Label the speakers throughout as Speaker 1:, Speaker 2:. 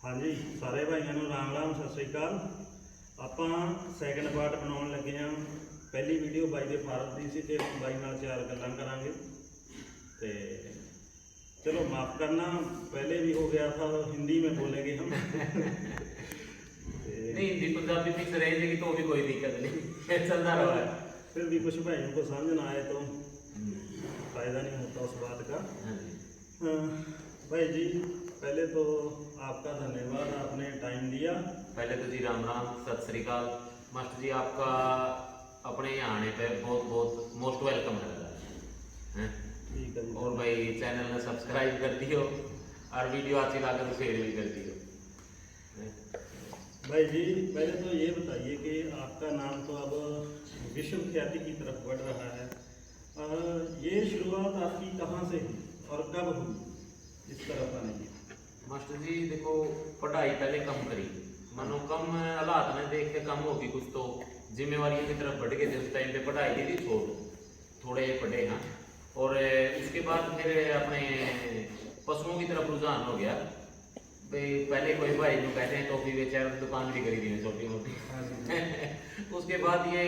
Speaker 1: हाँ जी, सारे भाइयों को राम राम सत श्री अकाल। ਆਪਾਂ ਸੈਕੰਡ ਪਾਰਟ ਬਣਾਉਣ ਲੱਗੇ ਹਾਂ। ਪਹਿਲੀ ਵੀਡੀਓ ਬਾਈ ਦੇ ਫਾਰਮ ਦੀ ਸੀ ਤੇ ਬਾਈ ਨਾਲ ਚਾਰ ਗੱਲਾਂ ਕਰਾਂਗੇ। ਤੇ चलो माफ़ करना, पहले भी हो गया था, हिंदी में बोलेंगे हम।
Speaker 2: नहीं, हिंदी पंजाबी मिक्स रहेगी तो भी कोई दिक्कत नहीं, चलता रहा है।
Speaker 1: फिर भी कुछ भाइयों को समझ ना आए तो फ़ायदा नहीं होता उस बात का। भाई जी, पहले तो आपका धन्यवाद, आपने टाइम दिया।
Speaker 2: पहले तो जी राम राम सत श्री अकाल। मास्टर जी, आपका अपने यहाँ आने पे बहुत बहुत मोस्ट वेलकम है।
Speaker 1: ठीक है।
Speaker 2: और भाई चैनल ने सब्सक्राइब कर दियो और वीडियो अच्छी लगे तो शेयर भी कर दियो।
Speaker 1: भाई जी, पहले तो ये बताइए कि आपका नाम तो अब विश्व ख्याति की तरफ बढ़ रहा है। ये शुरुआत आपकी कहाँ से हुई और कब हुई इस तरफ आने की?
Speaker 2: मास्टर जी देखो, पढ़ाई पहले कम करी, मानो कम हालात ने देख के कम होगी, कुछ तो जिम्मेवारियों की तरफ बढ़ गए थे। उस टाइम पे पढ़ाई की थी छोड़, थोड़े पढ़े हाँ। और उसके बाद फिर अपने पशुओं की तरफ रुझान हो गया। भाई पहले कोई भाई जो कहते हैं टॉफी बेचा, दुकान भी करी थी छोटी मोटी। उसके बाद ये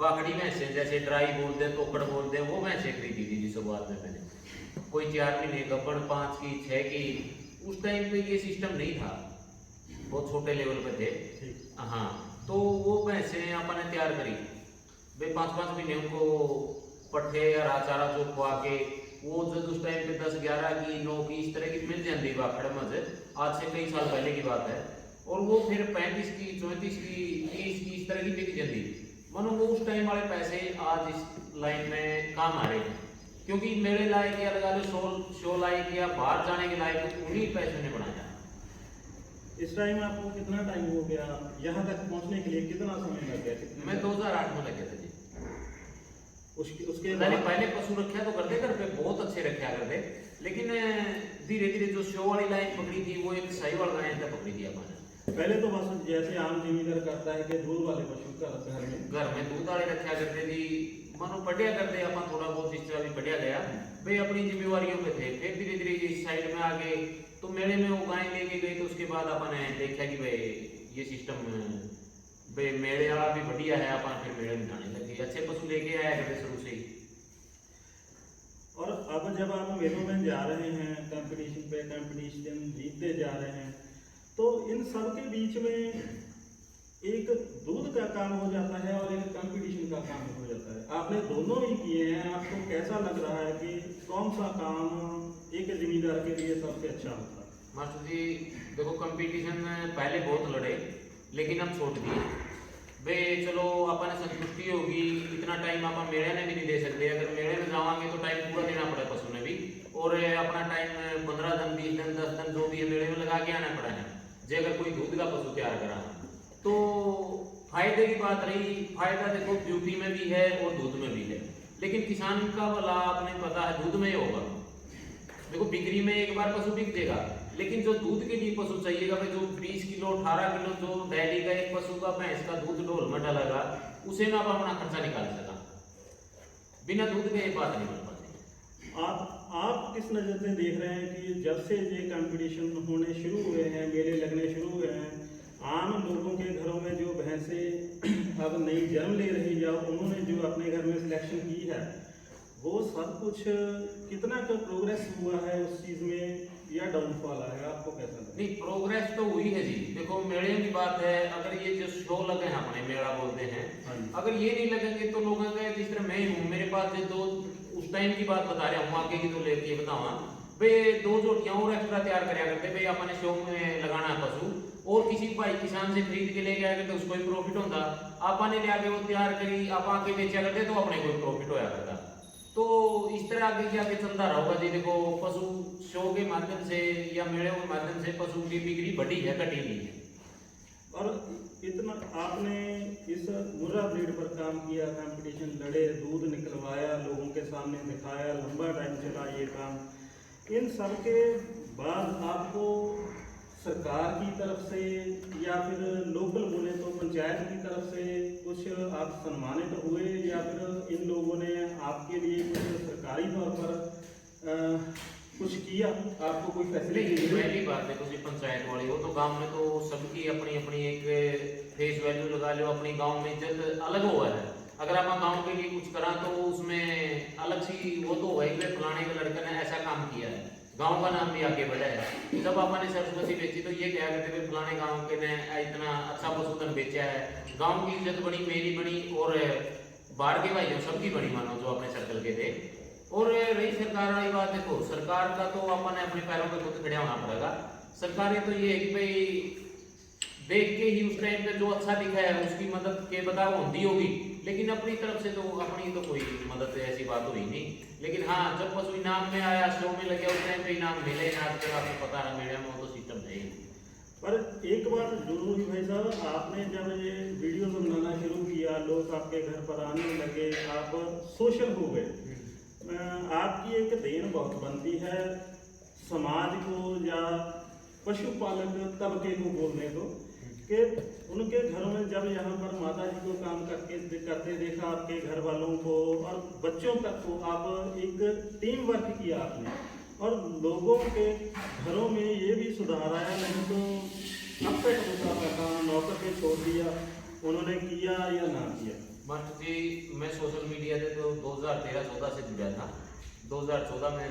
Speaker 2: बाखड़ी भैंसें, जैसे ड्राई बोलते हैं, टोकड़ बोलते हैं, वो भैंसें खरीदी थी जी शुरुआत में मैंने। कोई 4 महीने गब्बड़, 5 की 6 की। उस टाइम पे ये सिस्टम नहीं था, बहुत छोटे लेवल पे थे हाँ। तो वो भैंसें अपने तैयार करी भाई, 5-5 महीने उनको पट्ठे या चारा चो खुआ के, वो जो उस टाइम पे 10-11 की 9 की इस तरह की मिल जाती बाखड़ मज, आज से कई साल पहले की बात है। और वो फिर 35 की 34 की 30 की इस तरह की बिक जाती। मानो वो उस टाइम वाले पैसे आज इस लाइन में काम आ रहे हैं, क्योंकि मेरे लायक या लगा लो शो लायक या बाहर जाने के लायक उन्हीं पैसों ने बनाया।
Speaker 1: इस टाइम आपको कितना टाइम हो गया यहाँ तक पहुँचने के लिए, कितना समय लग गया?
Speaker 2: मैं 2008 में लगे थे जी।
Speaker 1: उसके
Speaker 2: मैंने पहले पशु रखा तो करते घर पे बहुत अच्छे रखा करते, लेकिन धीरे धीरे जो शो वाली लाइन पकड़ी थी वो एक सही वाला लाइन तक पकड़ी थी अपने।
Speaker 1: पहले तो बस जैसे आम जिम्मेदार करता है कि दूध वाले पशु का घर में
Speaker 2: दूध वाले रखा करते थी, मानो पढ़िया करते अपन थोड़ा बहुत इस तरह भी पढ़िया गया भाई, अपनी जिम्मेवारियों पे थे। फिर धीरे धीरे इस साइड में आ गए तो मेले में वो गाय लेके गए, तो उसके बाद अपन ने देखा कि भाई ये सिस्टम भाई मेले वाला भी बढ़िया है, अपन फिर मेले में जाने लगे, अच्छे पशु लेके आया करते शुरू से ही।
Speaker 1: और अब जब आप मेलों में जा रहे हैं, कंपटीशन पे कंपटीशन जीतते जा रहे हैं, तो इन सब के बीच में एक दूध का काम हो जाता है और एक कंपटीशन का काम हो जाता है। आपने दोनों ही किए हैं, आपको कैसा लग रहा है कि कौन सा काम एक जिम्मेदार के लिए सबसे अच्छा होता है?
Speaker 2: मास्टर जी देखो, कंपटीशन पहले बहुत लड़े, लेकिन हम छोड़ दिए भाई। चलो अपन संतुष्टि होगी, इतना टाइम अपन मेले ने भी नहीं दे सकते। अगर मेले में जावांगे तो टाइम पूरा देना पड़ा पशु ने भी, और अपना टाइम 15 दिन 20 दिन 10 दिन जो भी है मेले में लगा के आना पड़ा है। जो अगर कोई दूध का पशु तैयार करा तो फायदे की बात रही। फायदा देखो ब्यूटी में भी है और दूध में भी है, लेकिन किसान का भला आपने पता है दूध में ही होगा। देखो बिक्री में एक बार पशु बिक देगा, लेकिन जो दूध के लिए पशु चाहिएगा भाई, जो 20 किलो 18 किलो जो डेली का एक पशु का भैंस का दूध ढोल में डालेगा, उसे में आप अपना खर्चा निकाल सका। बिना दूध के ये बात नहीं बन पाती।
Speaker 1: आप किस नज़र से देख रहे हैं कि जब से ये कंपटीशन होने शुरू हुए हैं, मेले लगने शुरू हुए हैं, आम लोगों के घरों में जो भैंसें अब नई जन्म ले रही या उन्होंने जो अपने घर में सिलेक्शन की है, वो सब कुछ कितना का प्रोग्रेस हुआ है उस चीज़ में या डाउनफॉल है? आपको कैसा लगता है?
Speaker 2: नहीं, प्रोग्रेस तो हुई है जी। देखो मेले की बात है, अगर ये जो शो लगे हैं अपने मेला बोलते हैं, अगर ये नहीं लगेंगे तो लोगों का, जिस तरह मैं हूँ मेरे पास ये दो उस टाइम की बात बता रहा हूँ, आगे की तो लेके बतावा भाई 2 जोटियाँ और एक्स्ट्रा तैयार कराया करते भाई, अपने शो में लगाना है पशु, और किसी भाई किसान से खरीद के लेके आया करते, उसको ही प्रॉफिट होता। आपने ले आके वो तैयार करी, आप आके बेचा करते तो अपने को प्रॉफिट होया करता। तो इस तरह आगे आगे चलता रहोगा जी। देखो पशु शो के माध्यम से या मेले के माध्यम से पशु की बिक्री बढ़ी है, घटी नहीं है।
Speaker 1: और इतना आपने इस मुर्रा ब्रीड पर काम किया, कंपटीशन लड़े, दूध निकलवाया, लोगों के सामने दिखाया, लंबा टाइम चला ये काम। इन सब के बाद आपको सरकार की तरफ से या फिर लोकल बोले तो पंचायत की तरफ से कुछ आप सम्मानित हुए, या फिर इन लोगों ने आपके लिए कुछ सरकारी तौर पर कुछ किया, आपको कोई फैसिलिटी
Speaker 2: नहीं,
Speaker 1: मिली?
Speaker 2: पहली बात देखो जी, पंचायत वाली वो तो गांव में तो सबकी अपनी अपनी एक फेस वैल्यू लगा लो, अपनी गांव में इज्जत अलग हुआ है। अगर आप गांव के लिए कुछ करा तो उसमें अलग सी वो तो हुआ कि फलाने के लड़के ने ऐसा काम किया है, गांव का नाम भी आगे बढ़ा है। जब आपने सरस्वती बेची तो ये क्या कहते थे फलाने गांव के ने इतना अच्छा पशुधन बेचा है, गांव की इज्जत बनी, मेरी बनी और बाहर के भाइयों सबकी बनी, मानो जो अपने सर्कल के थे। और रही सरकार वाली बात, देखो सरकार का तो अपन अपने पैरों पे खुद खड़े होना पड़ेगा। सरकारें तो ये है कि भाई देख के ही उस टाइम पे जो अच्छा दिखा है उसकी मदद के बताओ होती होगी, लेकिन अपनी तरफ से तो अपनी तो कोई मदद ऐसी बात हुई नहीं। लेकिन हाँ, जब पशु इनाम में आया, शो में लगे, उस टाइम पे इनाम मिले ना, फिर आपको पता है मीडिया में वो तो सिस्टम है ही।
Speaker 1: पर एक बात जरूर हुई भाई साहब, आपने जब ये वीडियो बनाना शुरू किया, लोग आपके घर पर आने लगे, आप सोशल हो गए, आपकी एक देन बहुत बनती है समाज को या पशुपालक तबके को बोलने को, कि उनके घरों में जब यहाँ पर माता जी को काम करते देखा, आपके घर वालों को और बच्चों तक को, आप एक टीम वर्क किया आपने और लोगों के घरों में ये भी सुधार आया। नहीं तो अब तक होता था काम नौकर पे छोड़ दिया, उन्होंने किया या ना किया।
Speaker 2: मास्टर जी, मैं सोशल मीडिया से तो 2013-14 से जुड़ा था। 2014 में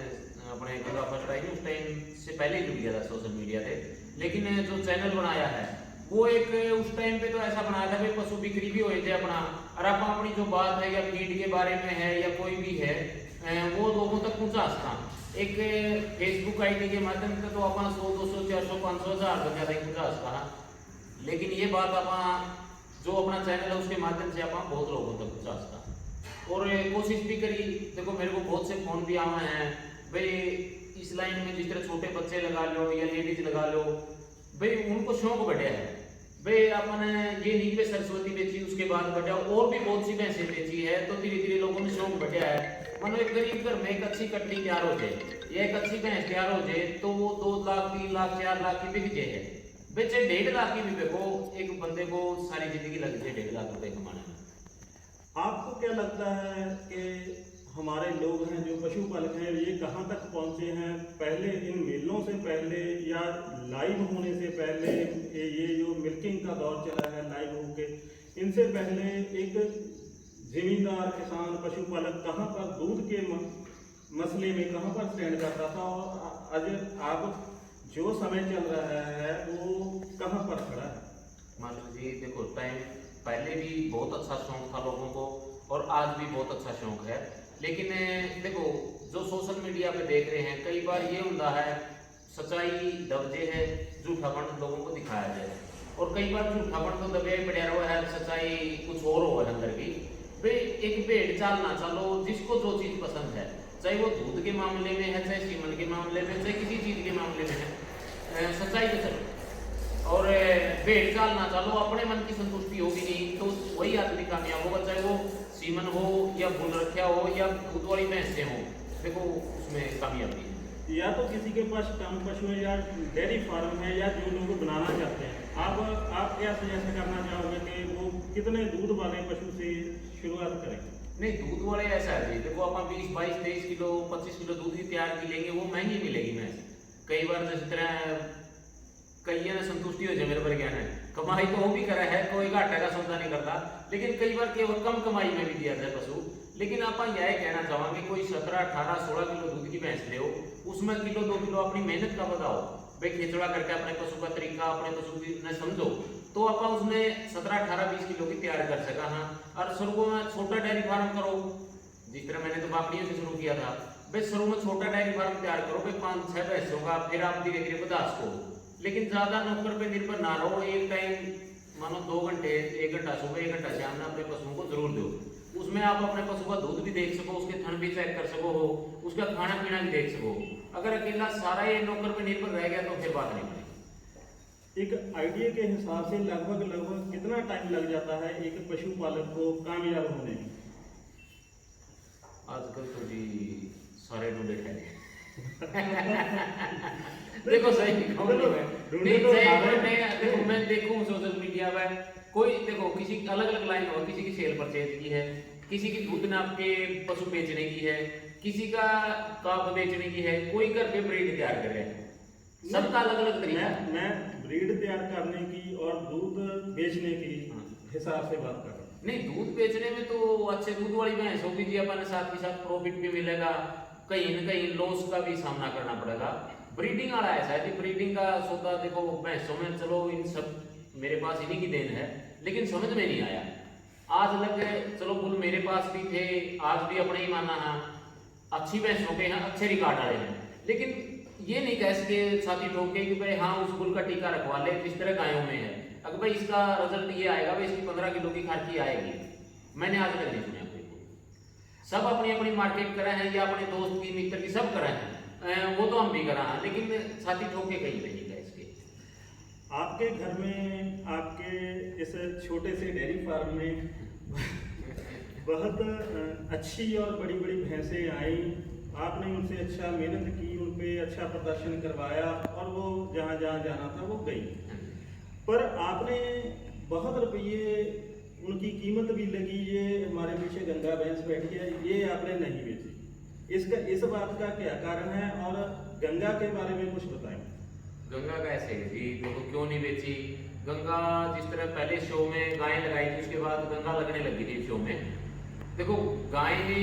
Speaker 2: अपने जगह फर्स्ट आई, उस टाइम से पहले जुड़ गया था सोशल मीडिया से। लेकिन जो चैनल बनाया है वो एक उस टाइम पे तो ऐसा बनाया था भाई पशु बिक्री भी हुए थे अपना, और आप अपनी जो बात है या फीड के बारे में है या कोई भी है वो लोगों तक पहुंचा सकता। एक फेसबुक आईडी के माध्यम से तो अपन 100, 200, 400, 500, 1000 तक ज्यादा पहुंचा सकता। लेकिन ये बात अपन जो अपना चैनल है उसके माध्यम से अपन बहुत लोगों तक पहुंचा सकता। और कोशिश भी करी, देखो मेरे को बहुत से फोन भी आए हैं भाई इस लाइन में, जिस तरह छोटे बच्चे लगा लो या लेडीज लगा लो, भाई उनको शौक बढ़िया है भाई अपन ये नहीं पे सरस्वती बेची उसके बाद बढ़िया और भी बहुत सी भैंसें बेची है, तो धीरे धीरे लोगों में शौक बढ़िया है। मानो एक गरीब घर में एक अच्छी कट्टी तैयार हो जाए या एक अच्छी भैंस तैयार हो जाए तो वो 2 लाख, 3 लाख, 4 लाख की बिक जाए, बेचे 1.5 लाख की भी बेको, एक बंदे को सारी जिंदगी लग जाए 1.5 लाख रुपए कमाने में।
Speaker 1: आपको क्या लगता है कि हमारे लोग हैं जो पशुपालक हैं ये कहाँ तक पहुँचे हैं? पहले इन मेलों से पहले या लाइव होने से पहले, ये जो मिल्किंग का दौर चला है लाइव होके, इनसे पहले एक जिम्मेदार किसान पशुपालक कहाँ पर दूध के मसले में कहाँ पर स्टैंड करता था, और आज आप जो समय चल रहा है वो कहाँ पर खड़ा है?
Speaker 2: मास्टर जी देखो, टाइम पहले भी बहुत अच्छा शौक था लोगों को और आज भी बहुत अच्छा शौक है। लेकिन देखो जो सोशल मीडिया पे देख रहे हैं, कई बार ये होता है सच्चाई दबजे है, झूठापन लोगों को दिखाया जाए, और कई बार झूठापन तो दबे पड़ा हुआ है, सच्चाई कुछ और हो अंदर की। भाई एक भेड़ चाल ना चलो, जिसको जो चीज पसंद है, चाहे वो दूध के मामले में है, चाहे सीमन के मामले में, चाहे किसी चीज के मामले में है, सच्चाई पे चलो और भेड़ चाल ना चलो। अपने मन की संतुष्टि होगी नहीं तो वही आदमी कामयाब होगा, चाहे वो सीमन हो या बुल रखा हो या दूध वाली भैंसें हो, देखो उसमें कामयाबी है।
Speaker 1: या तो किसी के पास कम पशु है या डेयरी फार्म है या जो लोग बनाना चाहते हैं, आप क्या सजेस्ट करना चाहोगे कि वो कितने दूध वाले पशु से शुरुआत करें?
Speaker 2: नहीं, दूध वाले ऐसा है जी, देखो आप 20, 22, 23 किलो 25 किलो दूध की तैयार की लेंगे, वो महंगी मिलेगी भैंस। कई बार जिस तरह कई ने संतुष्टि हो जाए, मेरे पर ज्ञान है, कमाई तो वो भी करा है, कोई घाटे का सौदा नहीं करता, लेकिन कई बार केवल कम कमाई में भी दिया जाए पशु। लेकिन आप यह कहना चाहेंगे कोई 17, 18, 16 किलो दूध की भैंस ले, उसमें किलो 2 किलो अपनी मेहनत का बताओ भाई, खिचड़ा करके अपने पशु का तरीका अपने पशु की ने समझो, तो आप उसमें 17, 18, 20 किलो की तैयार कर सका। हाँ, और शुरू में छोटा डेयरी फार्म करो, जिस तरह मैंने तो बापड़ियों से शुरू किया था भाई, शुरू में छोटा डेयरी फार्म तैयार करो भाई, 5-6 भैंसों का, फिर आप धीरे धीरे 50 को। लेकिन ज्यादा नौकर पे निर्भर ना रहो, एक टाइम मानो 2 घंटे, 1 घंटा सुबह 1 घंटा शाम में अपने पशुओं को जरूर दो। उसमें आप अपने पशु का दूध भी देख सको, उसके थन भी चेक कर सको हो, उसका खाना पीना भी देख सको। अगर अकेला सारा ये नौकर पे निर्भर रह गया तो फिर बात नहीं बनेगी।
Speaker 1: एक आइडिया के हिसाब से लगभग कितना टाइम लग जाता है एक पशुपालक को कामयाब होने में?
Speaker 2: आजकल तो जी सारे ढूंढे ठहरे देखो सही कहूं नहीं, देखो मैं देखूं सोशल मीडिया पर कोई, देखो किसी अलग अलग लाइन हो, किसी की सेल परचेज की है, किसी की दूध नाप के पशु बेचने की है, किसी का काफ बेचने की है, कोई घर पे ब्रीड तैयार कर रहे हैं, सबका अलग अलग तरीका है।
Speaker 1: मैं ब्रीड तैयार करने की और दूध बेचने की हिसाब से बात कर रहा हूँ।
Speaker 2: नहीं, दूध बेचने में तो अच्छे दूध वाली भैंस होगी जी, अपन साथ के साथ प्रॉफिट भी मिलेगा, कहीं न कहीं लॉस का भी सामना करना पड़ेगा। ब्रीडिंग वाला ऐसा है कि ब्रीडिंग का सौदा देखो भैंसों में, चलो इन सब मेरे पास इन्हीं की देन है, लेकिन समझ में नहीं आया। आज लग चलो बुल मेरे पास भी थे, आज भी अपने ही माना है, अच्छी भैंसों के हैं, अच्छे रिकॉर्ड आए हैं, लेकिन ये नहीं कह सके छाती ठोक के कि भाई हाँ उस बुल का टीका रखवा ले, जिस तरह गायों में है, अगर भाई इसका रिजल्ट ये आएगा, भाई इसकी 15 किलो की खर्ची आएगी, मैंने आज तक नहीं सुना कोई को। सब अपनी अपनी मार्केट करा है, या अपने दोस्त की मित्र की सब करा है, वो तो हम भी करा है, लेकिन छाती ठोक के कहीं नहीं गए इसके।
Speaker 1: आपके घर में, आपके इस छोटे से डेयरी फार्म में बहुत अच्छी और बड़ी बड़ी भैंसें आई, आपने उनसे अच्छा मेहनत की, उन पे अच्छा प्रदर्शन करवाया और वो जहाँ जहाँ जाना था वो गई, पर आपने बहुत रुपये, उनकी कीमत भी लगी, ये हमारे पीछे गंगा भैंस बैठी है, ये आपने नहीं बेची, इस बात का क्या कारण है, और गंगा के बारे में कुछ बताएं।
Speaker 2: गंगा का ऐसे है जी, देखो क्यों नहीं बेची। गंगा जिस तरह पहले शो में गायें लगाई थी, उसके बाद गंगा लगने लगी थी शो में, देखो गाय ने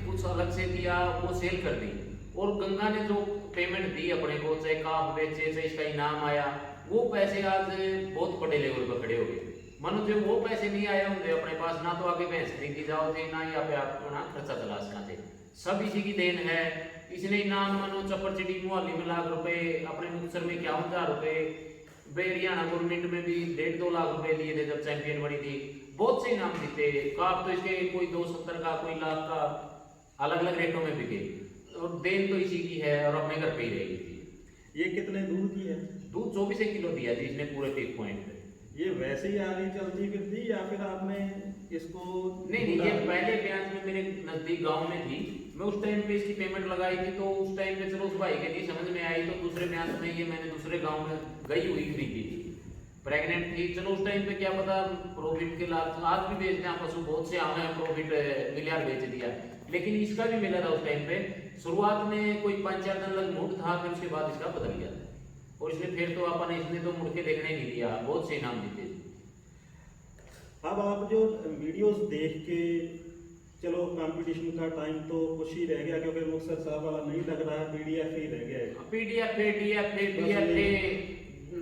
Speaker 2: कुछ अलग से दिया, वो सेल कर दी, और गंगा ने जो पेमेंट दी अपने को, चाहे काफ बेचे, चाहे इसका इनाम आया, वो पैसे आज बहुत बड़े लेवल पर खड़े हो गए। मानो जो वो पैसे नहीं आए होंगे अपने पास, ना तो आगे भैंस खरीदी जाओ थे, ना यहाँ पे आपको ना खर्चा चला सकते, सब इसी की देन है। इसने इनाम मानो चप्पर चिड़ी मुहाली में लाख रुपए, अपने मुक्तसर में 51,000 रुपए, हरियाणा गवर्नमेंट में भी 1.5-2 लाख रुपए लिए थे जब चैंपियन बनी थी, बहुत से इनाम जीते। काफ तो इसके कोई 270 का, कोई लाख का, अलग अलग रेटों में बिके, और देन तो इसी की है, और अपने घर पे ही रहेगी।
Speaker 1: ये कितने दूध की है?
Speaker 2: दूध 24 किलो दिया थी इसने पूरे पीक पॉइंट पे।
Speaker 1: ये वैसे ही आगे चलती फिरती, या फिर आपने इसको?
Speaker 2: नहीं, ये पहले ब्याज में मेरे नजदीक गांव में थी, मैं उस टाइम पे इसकी पेमेंट लगाई थी, तो उस टाइम पे चलो उस भाई के नहीं समझ में आई, तो दूसरे ब्याज में ये मैंने दूसरे गांव में गई हुई खरीदी थी, प्रेग्नेंट थी, चलो उस टाइम पे क्या पता प्रॉफिट के लाभ, आज भी बेचते हैं पशु, बहुत से आम हैं, प्रॉफिट मिलियन बेच दिया, लेकिन इसका भी मिला था उस टाइम पे। शुरुआत में कोई 5-4 दिन लग मूड था, फिर उसके बाद इसका बदल गया, और इसने फिर तो अपन इसने तो मुड़ के देखने नहीं दिया, बहुत से इनाम जीते।
Speaker 1: अब आप जो वीडियोस देख के, चलो कंपटीशन का टाइम तो कुछ ही रह गया, क्योंकि मुक्तसर साहब वाला नहीं लग रहा है, पीडीएफ ही रह गया है।
Speaker 2: पीडीएफ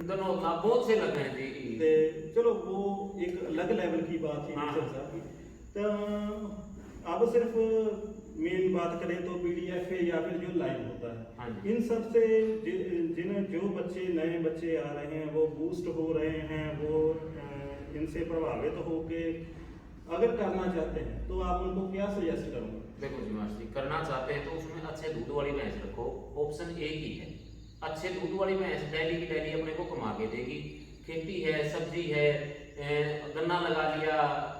Speaker 2: दोनों बहुत से लग रहे हैं जी,
Speaker 1: ते चलो वो एक अलग लेवल की बात है
Speaker 2: हाँ।
Speaker 1: मुक्तसर साहब की। तो अब सिर्फ मेन बात करें तो पीडीएफ है या फिर जो लाइव होता
Speaker 2: हाँ
Speaker 1: है,
Speaker 2: जी।
Speaker 1: इन सब से जिन्हें जो बच्चे, नए बच्चे आ रहे हैं, वो बूस्ट हो रहे हैं, वो इनसे प्रभावित होके अगर करना चाहते हैं, तो आप उनको क्या सजेस्ट करोगे?
Speaker 2: देखो जी मास्टर जी, करना चाहते हैं तो उसमें अच्छे दूध वाली भैंस रखो, ऑप्शन एक ही है। अच्छे दूध वाली भैंस डेली की डेली अपने को कमा के देगी, खेती है, सब्जी है, गन्ना लगा लिया।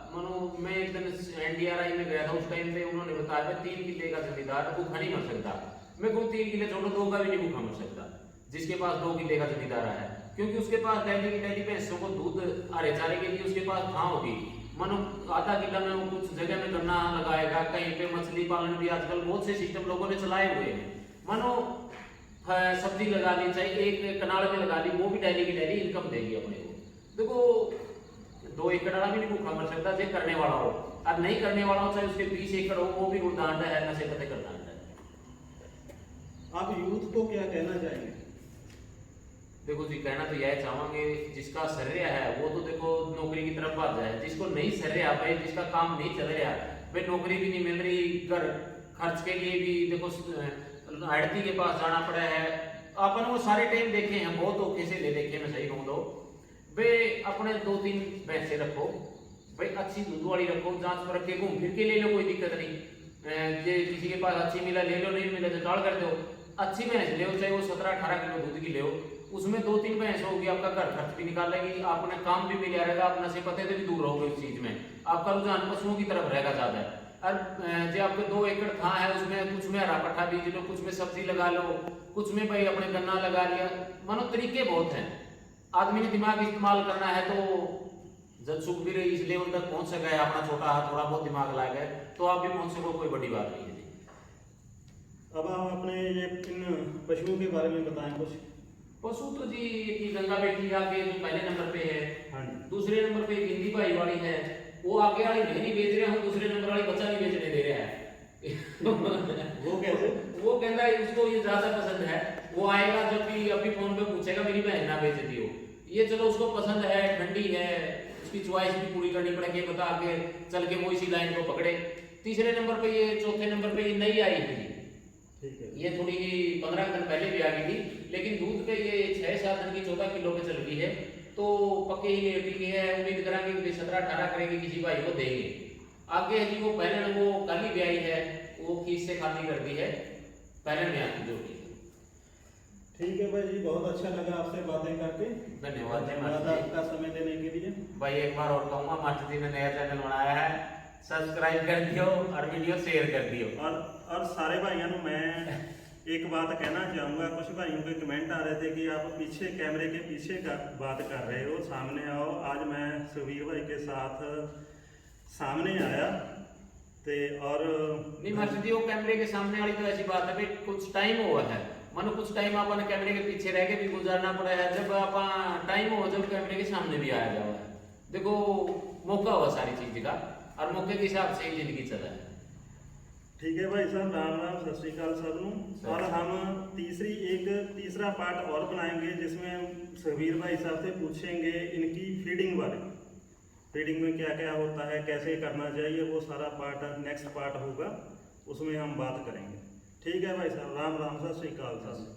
Speaker 2: मानो मैं एक दिन NDRI में गया था, उस टाइम पे उन्होंने बताया 3 किले का जमींदार भूखा नहीं मर सकता। मैं कहूँ 3 किले छोड़ो, 2 का भी नहीं भूखा मर सकता, जिसके पास 2 किले का जमींदार है, क्योंकि उसके पास डेली की डेली भैंसों को दूध हरे चारे के लिए उसके पास घाव होगी। मानो आधा किला में वो कुछ जगह में गन्ना लगाएगा, कहीं पे मछली पालन भी आजकल बहुत से सिस्टम लोगों ने चलाए हुए हैं। मानो सब्जी लगा ली, चाहे एक कनाल में लगा ली, वो भी डेली की डेली इनकम देगी अपने को। देखो 2 एकड़ वाला भी नहीं भूखा मर सकता, जो करने वाला हो, और नहीं करने वाला हो चाहे उसके 20 एकड़ हो, वो भी गुड़दांड है, नशे पते करदांड है।
Speaker 1: आप यूथ को क्या कहना चाहेंगे?
Speaker 2: देखो जी, कहना तो यह चाहेंगे, जिसका शर्य है वो तो देखो नौकरी की तरफ भाग जाए, जिसको नहीं शर्य भाई, जिसका काम नहीं चल रहा भाई, नौकरी भी नहीं मिल रही, घर खर्च के लिए भी देखो आड़ती के पास जाना पड़ा है। अपन वो सारे टाइम देखे हैं, बहुत धोखे से ले देखे, मैं सही कहूँ तो भाई अपने 2-3 भैंसे रखो भाई, अच्छी दूध वाली रखो, जांच पर रख के घूम फिर के ले लो, कोई दिक्कत नहीं। जे किसी के पास अच्छी मिला ले लो, नहीं मिला तो टाल कर दो। अच्छी भैंस ले, चाहे वो 17-18 किलो दूध की ले, उसमें 2-3 भैंस होगी, आपका घर खर्च भी निकालेगी, आपने काम भी मिला रहेगा, आप नशे पते से भी दूर रहोगे इस चीज में, आपका रुझान पशुओं की तरफ रहेगा ज्यादा। और जो आपके 2 एकड़ था है, उसमें कुछ में हरा पट्टा बीज लो, कुछ में सब्जी लगा लो, कुछ में भाई अपने गन्ना लगा लिया। मानो तरीके बहुत हैं, आदमी ने दिमाग इस्तेमाल करना है तो जब सुखबीर इस लेवल तक पहुंच सका है, अपना छोटा हाथ थोड़ा बहुत दिमाग लगा है, तो आप भी पहुंच सको, कोई बड़ी बात नहीं है।
Speaker 1: अब आप अपने ये इन पशुओं के बारे में बताएं कुछ।
Speaker 2: पशु तो जी की गंगा बेटी आगे जो पहले नंबर पे है,
Speaker 1: हाँ जी।
Speaker 2: दूसरे नंबर पे हिंदी भाई वाली है, वो आगे वाली मैं नहीं बेच रहा हूँ, दूसरे नंबर वाली बच्चा नहीं बेचने दे रहा है।
Speaker 1: वो कैसे?
Speaker 2: वो कहता है उसको ये ज्यादा पसंद है, वो आएगा जब भी अभी फोन पे पूछेगा मेरी बहन ना बेच दियो, ये चलो उसको पसंद है, ठंडी है, उसकी चॉइस भी पूरी करनी पड़ेगी, बता आगे चल के वो इसी लाइन को पकड़े। तीसरे नंबर पे ये, चौथे नंबर पे ये नई आई थी,
Speaker 1: ठीक है।
Speaker 2: ये थोड़ी 15 दिन पहले भी आ गई थी, लेकिन दूध पे ये 6-7 दिन की 14 किलो पे चल गई है, तो पक्के ही लेटी की है, उम्मीद करेंगे कि 17-18 करेंगे, किसी भाई को देंगे। आगे जी वो पहले वो काली ब्याई है, वो खींच से खाली कर दी है, पहले में आती जो की।
Speaker 1: ठीक है भाई जी, बहुत अच्छा लगा आपसे बातें करके।
Speaker 2: धन्यवाद जी
Speaker 1: धन्यवाद
Speaker 2: मास्टर जी।
Speaker 1: आपका समय देने के लिए।
Speaker 2: भाई एक बार और कहूँगा, मास्टर जी ने नया चैनल बनाया है, सब्सक्राइब कर दियो और वीडियो शेयर कर दियो।
Speaker 1: और सारे भाइयों को मैं एक बात कहना चाहूँगा, कुछ भाइयों के कमेंट आ रहे थे कि आप पीछे कैमरे के पीछे का बात कर रहे हो, सामने आओ। आज मैं सुखबीर भाई के साथ सामने आया ते और
Speaker 2: नहीं मास्टर जी, वो कैमरे के सामने वाली तो ऐसी बात है भाई, कुछ टाइम हुआ है, मानो कुछ टाइम अपन कैमरे के पीछे रह के भी गुजारना पड़ा है, जब अपन टाइम हो जब कैमरे के सामने भी आया जाओ है। देखो मौका हुआ सारी चीज का, और मौके के हिसाब से ही जिंदगी चला है।
Speaker 1: ठीक है भाई साहब, राम राम, सत श्री अकाल सबनों। और हम तीसरा पार्ट और बनाएंगे, जिसमें सुखबीर भाई साहब से पूछेंगे इनकी फीडिंग बारे में, फीडिंग में क्या क्या होता है, कैसे करना चाहिए, वो सारा पार्ट नेक्स्ट पार्ट होगा, उसमें हम बात करेंगे। ठीक है भाई साहब, राम राम, सत श्री अकाल साहब।